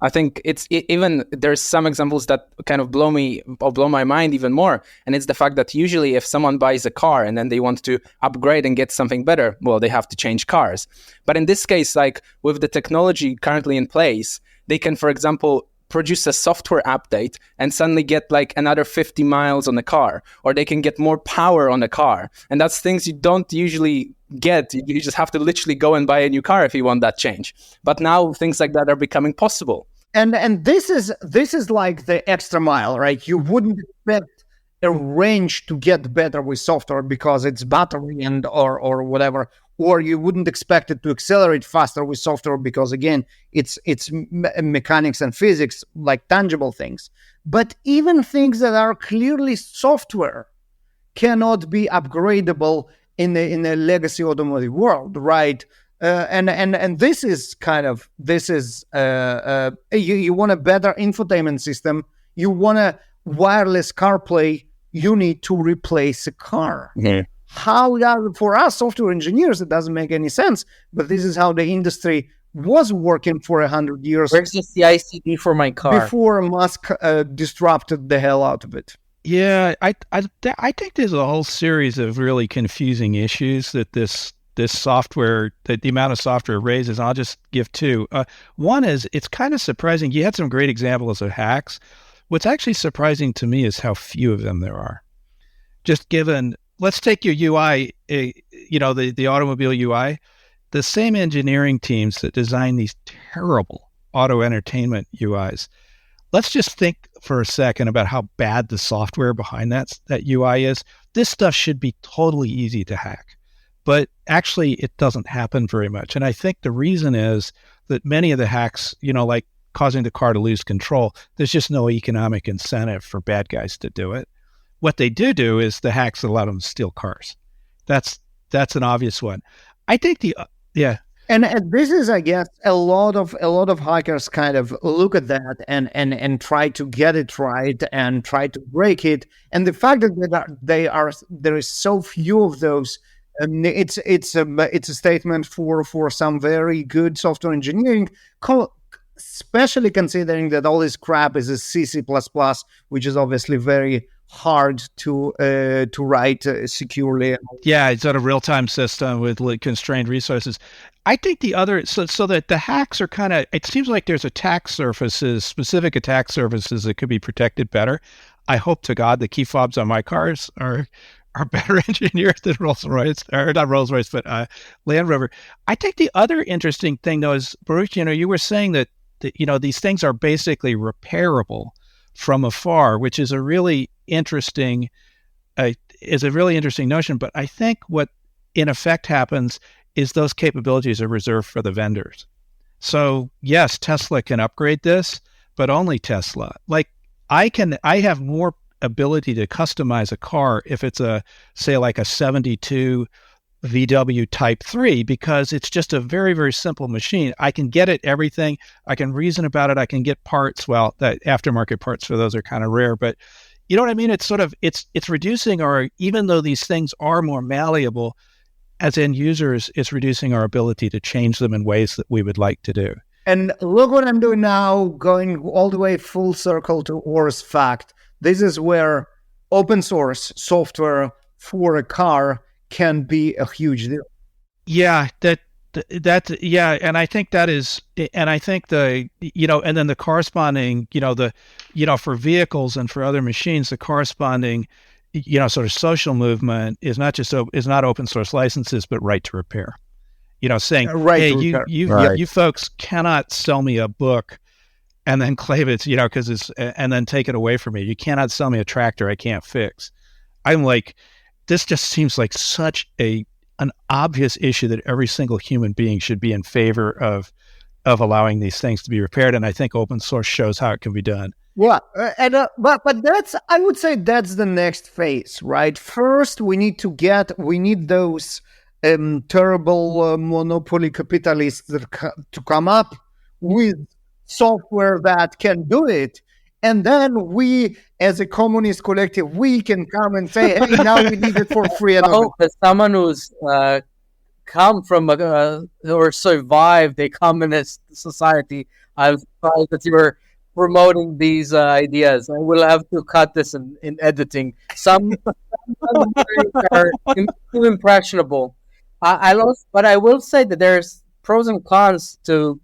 S1: I think it's even there's some examples that kind of blow my mind even more. And it's the fact that usually if someone buys a car and then they want to upgrade and get something better, well, they have to change cars. But in this case, with the technology currently in place, they can, for example, produce a software update and suddenly get another 50 miles on the car, or they can get more power on the car. And that's things you don't usually get. You just have to literally go and buy a new car if you want that change. But now things like that are becoming possible.
S4: And this is the extra mile, right? You wouldn't expect a range to get better with software because it's battery and or whatever, or you wouldn't expect it to accelerate faster with software because again, it's mechanics and physics, tangible things. But even things that are clearly software cannot be upgradable in a legacy automotive world, right? And this is you want a better infotainment system, you want a wireless CarPlay, you need to replace a car.
S1: Yeah.
S4: For us software engineers, it doesn't make any sense, but this is how the industry was working for 100 years.
S2: Where's the CI/CD for my car?
S4: Before Musk disrupted the hell out of it.
S3: Yeah, I think there's a whole series of really confusing issues that this software, that the amount of software raises. I'll just give two. One is, it's kind of surprising. You had some great examples of hacks. What's actually surprising to me is how few of them there are. Just given, let's take your UI, the automobile UI. The same engineering teams that design these terrible auto entertainment UIs. Let's just think for a second about how bad the software behind that UI is. This stuff should be totally easy to hack. But actually, it doesn't happen very much. And I think the reason is that many of the hacks, causing the car to lose control, there's just no economic incentive for bad guys to do it. What they do is the hacks allow them to steal cars. That's an obvious one. I think
S4: And this is, I guess, a lot of hackers kind of look at that and try to get it right and try to break it. And the fact that there is so few of those. It's a statement for some very good software engineering, especially considering that all this crap is a C++, which is obviously very hard to write securely.
S3: Yeah, it's not a real-time system with constrained resources. I think the other, so that the hacks are kind of, it seems like there's specific attack surfaces that could be protected better. I hope to God the key fobs on my cars are better engineered than Rolls-Royce, or not Rolls-Royce, but Land Rover. I think the other interesting thing, though, is, Baruch, you were saying that these things are basically repairable from afar, which is a really interesting notion. But I think what in effect happens is those capabilities are reserved for the vendors. So yes, Tesla can upgrade this, but only Tesla. Like I have more ability to customize a car if it's say like a 72 VW Type 3, because it's just a very, very simple machine. I can get it everything. I can reason about it. I can get parts. Well, that aftermarket parts for those are kind of rare, but you know what I mean? It's sort of, it's reducing even though these things are more malleable, as end users, it's reducing our ability to change them in ways that we would like to do.
S4: And look what I'm doing now, going all the way full circle to Or's fact. This is where open source software for a car can be a huge deal.
S3: Yeah, yeah, and I think that is, and I think and then the corresponding, for vehicles and for other machines, the corresponding, sort of social movement is not open source licenses, but right to repair. Saying, hey, you folks cannot sell me a book and then claim it's, and then take it away from me. You cannot sell me a tractor I can't fix. I'm like, this just seems like such an obvious issue that every single human being should be in favor of allowing these things to be repaired. And I think open source shows how it can be done.
S4: Yeah, and but I would say that's the next phase, right? First, we need those terrible monopoly capitalists to come up with software that can do it. And then we, as a communist collective, we can come and say, hey, now we need it for free. And
S2: as someone who's come from or survived a communist society, I'm surprised that you were promoting these ideas. I will have to cut this in editing. Some are too impressionable. But I will say that there's pros and cons to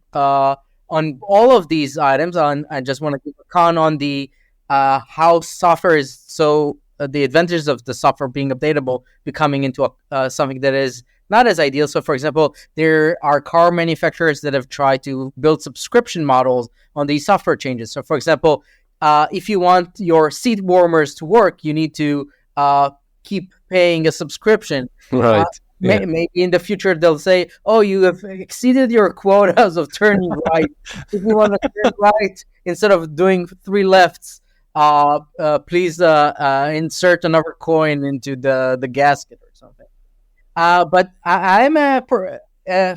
S2: on all of these items. I just want to give a con on the how software is so the advantages of the software being updatable becoming into something that is not as ideal. So, for example, there are car manufacturers that have tried to build subscription models on these software changes. So, for example, if you want your seat warmers to work, you need to keep paying a subscription.
S1: Right.
S2: Maybe in the future they'll say, "Oh, you have exceeded your quotas of turning right. If you want to turn right instead of doing 3 lefts, please insert another coin into the gasket or something." But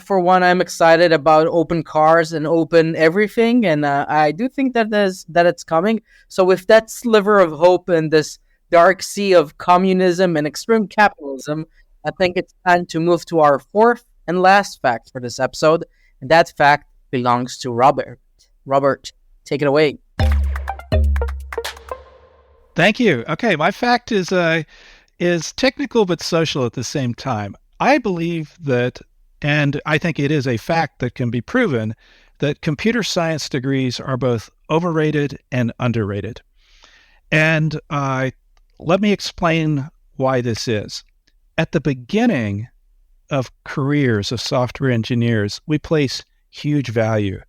S2: for one, I'm excited about open cars and open everything, and I do think that it's coming. So with that sliver of hope in this dark sea of communism and extreme capitalism, I think it's time to move to our fourth and last fact for this episode, and that fact belongs to Robert. Robert, take it away.
S3: Thank you. Okay, my fact is technical but social at the same time. I believe that, and I think it is a fact that can be proven, that computer science degrees are both overrated and underrated. And let me explain why this is. At the beginning of careers of software engineers, we place huge value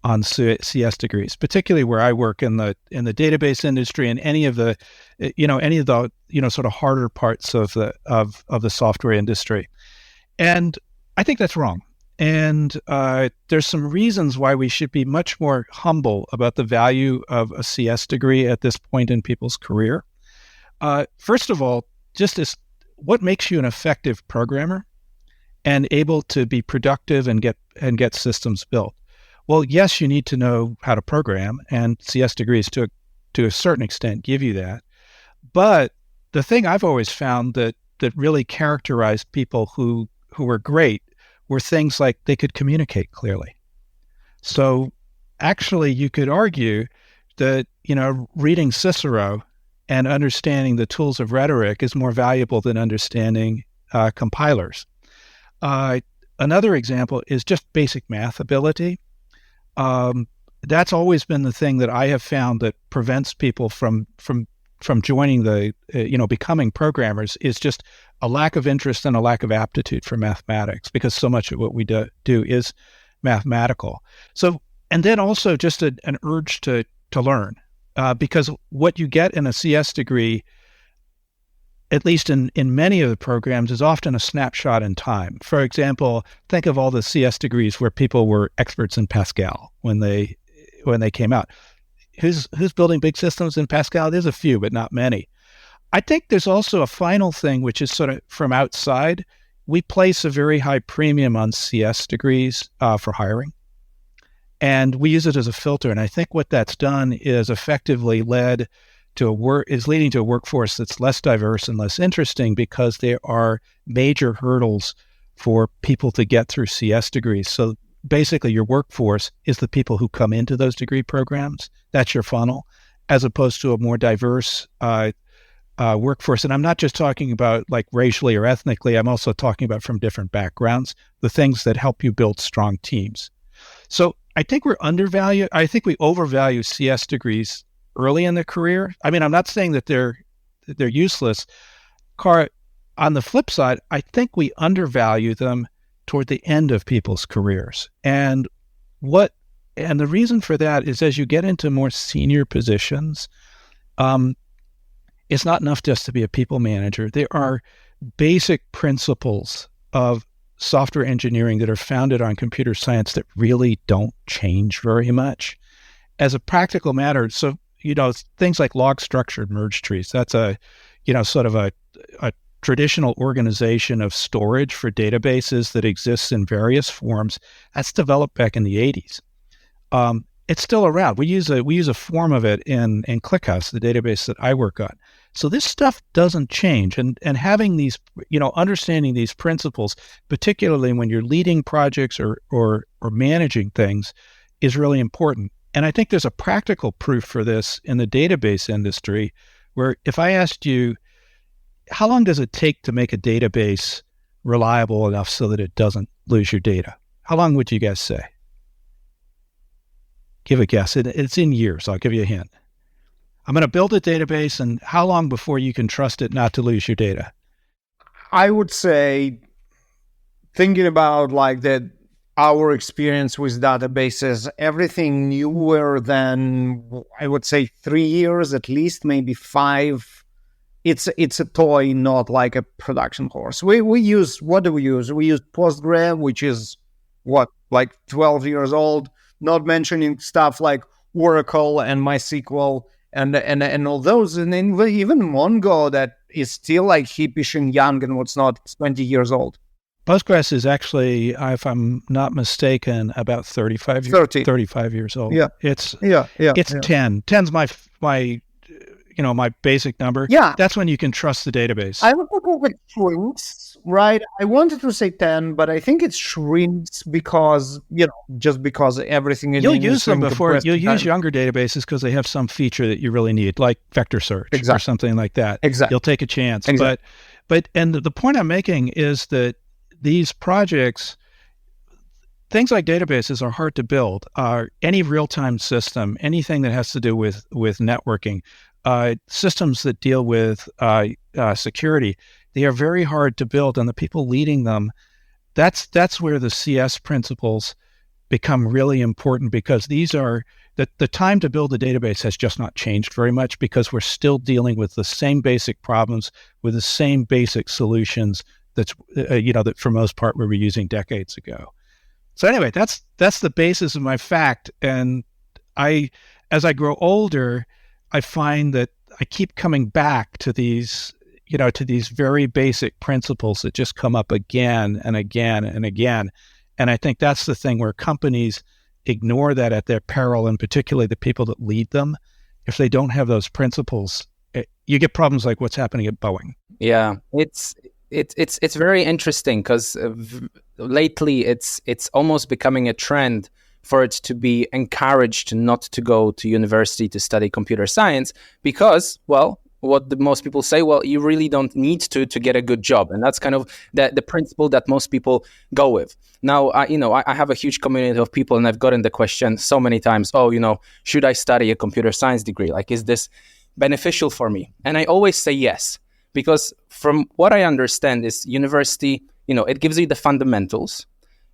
S3: on CS degrees, particularly where I work in the database industry and any of the sort of harder parts of the software industry. And I think that's wrong. And there's some reasons why we should be much more humble about the value of a CS degree at this point in people's career. First of all, just as what makes you an effective programmer and able to be productive and get systems built? Well, yes, you need to know how to program, and CS degrees to a certain extent give you that. But the thing I've always found that really characterized people who were great were things like they could communicate clearly. So actually, you could argue that, reading Cicero and understanding the tools of rhetoric is more valuable than understanding compilers. Another example is just basic math ability. That's always been the thing that I have found that prevents people from joining becoming programmers, is just a lack of interest and a lack of aptitude for mathematics, because so much of what we do is mathematical. So, and then also just an urge to learn. Because what you get in a CS degree at least in many of the programs, is often a snapshot in time. For example, think of all the CS degrees where people were experts in Pascal when they came out. Who's building big systems in Pascal? There's a few, but not many. I think there's also a final thing, which is sort of from outside. We place a very high premium on CS degrees for hiring, and we use it as a filter. And I think what that's done is effectively leading to a workforce that's less diverse and less interesting, because there are major hurdles for people to get through CS degrees. So basically, your workforce is the people who come into those degree programs. That's your funnel, as opposed to a more diverse workforce. And I'm not just talking about like racially or ethnically. I'm also talking about from different backgrounds, the things that help you build strong teams. So I think I think we overvalue CS degrees early in their career. I mean, I'm not saying that they're useless. On the flip side, I think we undervalue them toward the end of people's careers. And the reason for that is, as you get into more senior positions, it's not enough just to be a people manager. There are basic principles of software engineering that are founded on computer science that really don't change very much. As a practical matter, so things like log structured merge trees, that's sort of a traditional organization of storage for databases that exists in various forms. That's developed back in the 80s. It's still around. We use a form of it in ClickHouse, the database that I work on. So this stuff doesn't change. And having these, understanding these principles, particularly when you're leading projects or managing things, is really important. And I think there's a practical proof for this in the database industry, where if I asked you, how long does it take to make a database reliable enough so that it doesn't lose your data? How long would you guys say? Give a guess. It's in years. I'll give you a hint. I'm going to build a database, and how long before you can trust it not to lose your data?
S4: I would say, thinking about our experience with databases, everything newer than, I would say, 3 years at least, maybe 5. It's a toy, not like a production horse. We use, what do we use? We use Postgre, which is 12 years old, not mentioning stuff like Oracle and MySQL and all those. And then even Mongo, that is still hippish and young and what's not 20 years old.
S3: Postgres is actually, if I'm not mistaken, about 35 years old.
S4: Yeah.
S3: It's 10.
S4: Yeah.
S3: 10's my basic number.
S4: Yeah.
S3: That's when you can trust the database.
S4: I would think it shrinks, right? I wanted to say 10, but I think it shrinks because, just because everything is...
S3: You'll use them before. You'll use younger databases because they have some feature that you really need, like vector search or something like that.
S4: Exactly.
S3: You'll take a chance.
S4: Exactly.
S3: But the point I'm making is that these projects, things like databases, are hard to build. Any real-time system, anything that has to do with networking, systems that deal with security, they are very hard to build, and the people leading them, that's where the CS principles become really important, because these are the time to build a database has just not changed very much, because we're still dealing with the same basic problems with the same basic solutions that for most part we were using decades ago. So anyway, that's the basis of my fact. And as I grow older, I find that I keep coming back to these very basic principles that just come up again and again and again. And I think that's the thing where companies ignore that at their peril, and particularly the people that lead them. If they don't have those principles, you get problems like what's happening at Boeing.
S1: Yeah, it's very interesting, because lately it's almost becoming a trend for it to be encouraged not to go to university to study computer science, because, well, what most people say, well, you really don't need to get a good job. And that's kind of the principle that most people go with. Now, I have a huge community of people, and I've gotten the question so many times, should I study a computer science degree? Is this beneficial for me? And I always say yes, because from what I understand is university, it gives you the fundamentals.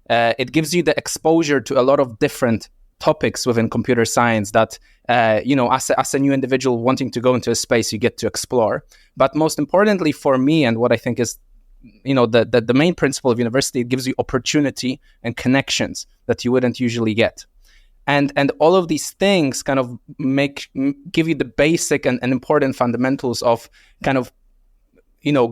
S1: It gives you the exposure to a lot of different topics within computer science that, as a new individual wanting to go into a space, you get to explore. But most importantly for me, and what I think is, the main principle of university, it gives you opportunity and connections that you wouldn't usually get. And all of these things kind of give you the basic and important fundamentals of kind of,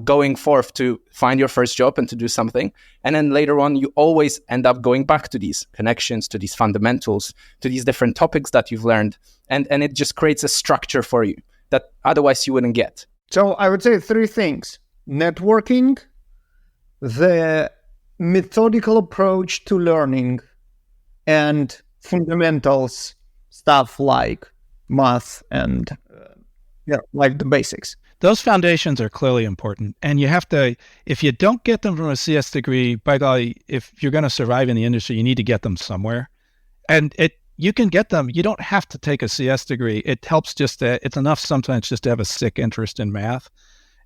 S1: going forth to find your first job and to do something. And then later on, you always end up going back to these connections, to these fundamentals, to these different topics that you've learned. And it just creates a structure for you that otherwise you wouldn't get.
S4: So I would say three things: networking, the methodical approach to learning, and fundamentals stuff like math and like the basics.
S3: Those foundations are clearly important. And you have to, if you don't get them from a CS degree, by golly, if you're going to survive in the industry, you need to get them somewhere. And you can get them. You don't have to take a CS degree. It helps it's enough sometimes just to have a sick interest in math.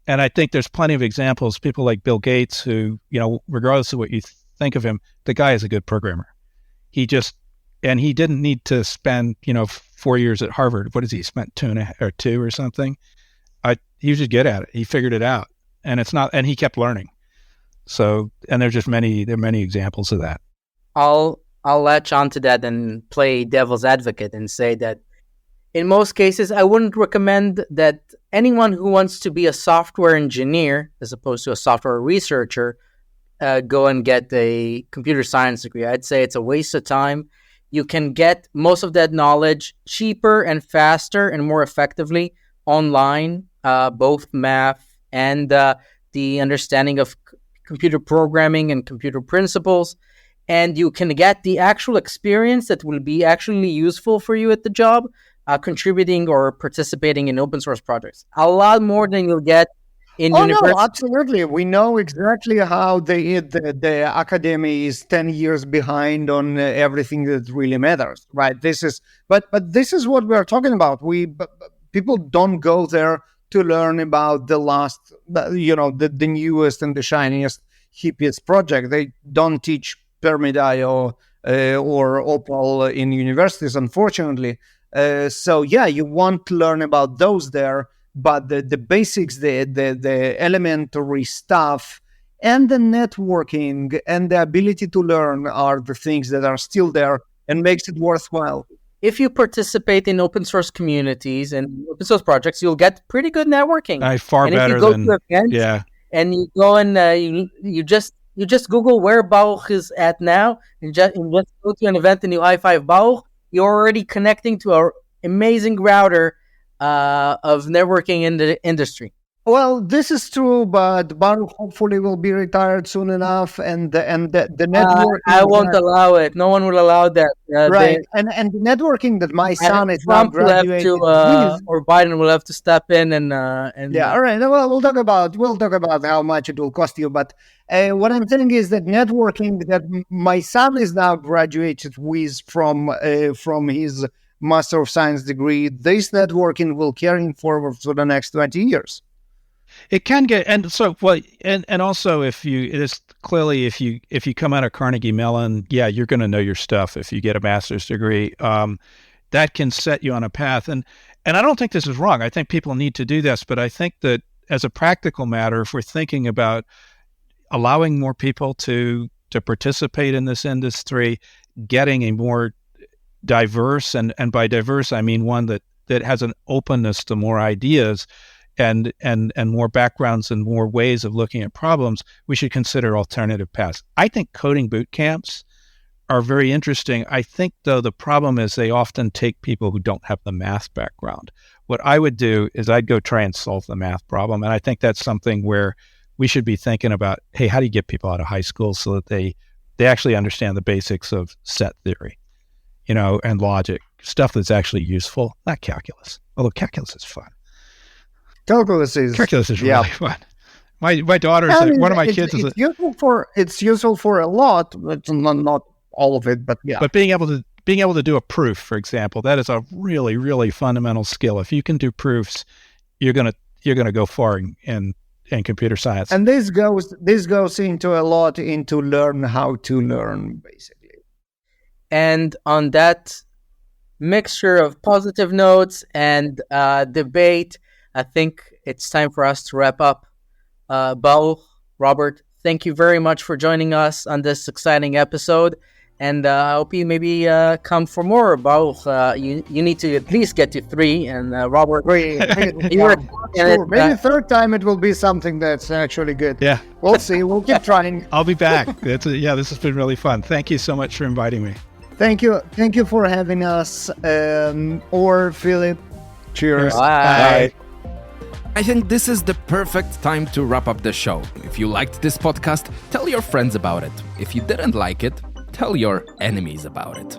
S3: And I think there's plenty of examples, people like Bill Gates, who, regardless of what you think of him, the guy is a good programmer. He didn't need to spend, 4 years at Harvard. What has he spent, 2 or something? He was just good at it. He figured it out, and he kept learning. So, and there are many examples of that.
S2: I'll latch onto that and play devil's advocate and say that in most cases, I wouldn't recommend that anyone who wants to be a software engineer, as opposed to a software researcher, go and get a computer science degree. I'd say it's a waste of time. You can get most of that knowledge cheaper and faster and more effectively online, both math and the understanding of computer programming and computer principles. And you can get the actual experience that will be actually useful for you at the job, contributing or participating in open source projects. A lot more than you'll get in university.
S4: No, absolutely. We know exactly how the academy is 10 years behind on everything that really matters, right? But this is what we're talking about. People don't go there to learn about the last, the newest and the shiniest, hippiest project. They don't teach Pyramid.io or Opal in universities, unfortunately. You want to learn about those there, but the basics, the elementary stuff, and the networking and the ability to learn are the things that are still there and makes it worthwhile.
S2: If you participate in open source communities and open source projects, you'll get pretty good networking.
S3: Far better than
S2: events, and you go and you just Google where Baruch is at now, and just go to an event and you i5 Baruch. You're already connecting to an amazing router of networking in the industry.
S4: Well, this is true, but Baruch hopefully will be retired soon enough, and the network.
S2: I won't allow it. No one will allow that.
S4: Right, and the networking that my son is now graduated
S2: or Biden will have to step in and
S4: yeah. All right. Well, we'll talk about how much it will cost you. But what I'm saying is that networking that my son is now graduated with from his Master of Science degree, this networking will carry him forward for the next 20 years.
S3: It can get, and so well, and also if you come out of Carnegie Mellon, you're going to know your stuff. If you get a master's degree, that can set you on a path. And I don't think this is wrong. I think people need to do this, but I think that as a practical matter, if we're thinking about allowing more people to participate in this industry, getting a more diverse, and by diverse I mean one that has an openness to more ideas and more backgrounds and more ways of looking at problems, we should consider alternative paths. I think coding boot camps are very interesting. I think, though, the problem is they often take people who don't have the math background. What I would do is I'd go try and solve the math problem. And I think that's something where we should be thinking about, hey, how do you get people out of high school so that they actually understand the basics of set theory, and logic, stuff that's actually useful, not calculus, although calculus is fun.
S4: Calculus is
S3: really fun. My daughter's one of my kids is
S4: it's useful for a lot, but not all of it. But yeah.
S3: But being able to do a proof, for example, that is a really, really fundamental skill. If you can do proofs, you're gonna go far in computer science.
S4: And this goes into a lot into learn how to learn, basically.
S2: And on that mixture of positive notes and debate, I think it's time for us to wrap up. Baruch, Robert, thank you very much for joining us on this exciting episode. And I hope you maybe come for more. Baruch, you need to at least get to 3. And Robert,
S4: Sure. Maybe third time it will be something that's actually good.
S3: Yeah.
S4: We'll see. We'll keep trying.
S3: I'll be back. This has been really fun. Thank you so much for inviting me.
S4: Thank you for having us. Or Philip. Cheers.
S2: Bye.
S1: I think this is the perfect time to wrap up the show. If you liked this podcast, tell your friends about it. If you didn't like it, tell your enemies about it.